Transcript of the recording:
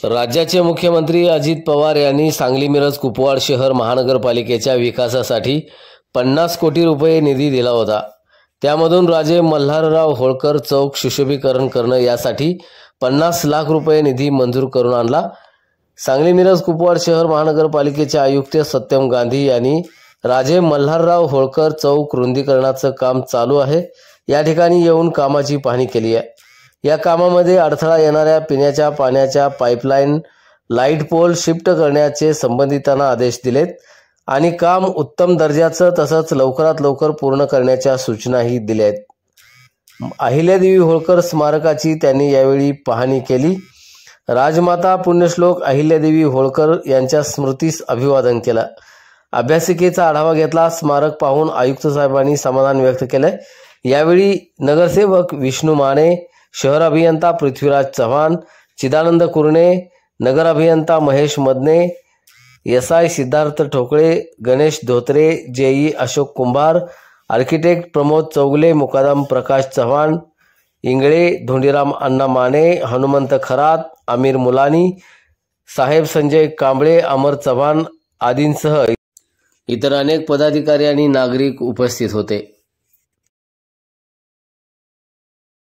राज्याचे मुख्यमंत्री अजित पवार यांनी सांगली मिरज कुपवाड शहर महानगरपालिकेच्या विकासासाठी 50 कोटी रुपये निधी दिला होता। त्यामधून राजे मल्हारराव होळकर चौक सुशोभीकरण करणं यासाठी 50 लाख रुपये निधी मंजूर करून आणला। सांगली मिरज कुपवाड शहर महानगरपालिकेचे आयुक्त सत्यम गांधी यांनी राजे मल्हारराव होळकर चौक रुंदीकरणाचं काम चालू आहे या ठिकाणी येऊन कामाची पाहणी केली आहे। या कामामध्ये अडथळा येणाऱ्या पिण्याच्या पाण्याच्या पाईपलाईन, लाईट पोल शिफ्ट करण्याचे संबंधितांना आदेश दिलेत आणि काम उत्तम दर्जाचं तसंच लवकरात लवकर पूर्ण करण्याच्या सूचनाही दिल्या आहेत। अहिल्यादेवी होळकर स्मारकाची त्यांनी यावेळी पाहणी केली। राजमाता पुण्यश्लोक अहिल्यादेवी होळकर यांच्या स्मृतीस अभिवादन केलं। अभ्यासिकेचा आढावा घेतला। स्मारक पाहून आयुक्त साहेबांनी समाधान व्यक्त केले। यावेळी नगरसेवक विष्णू माने, शहर अभियंता पृथ्वीराज चव्हाण, चिदानंद कुरणे, नगर अभियंता महेश मदने, एसआय सिद्धार्थ ठोकळे, गणेश धोत्रे, जेई अशोक कुंभार, आर्किटेक्ट प्रमोद चौगले, मुकादम प्रकाश चव्हाण, इंगळे, धोंडीराम अण्णा माने, हनुमंत खरात, आमिर मुलानी, साहेब संजय कांबळे, अमर चव्हाण आदींसह इतर अनेक पदाधिकारी आणि नागरिक उपस्थित होते।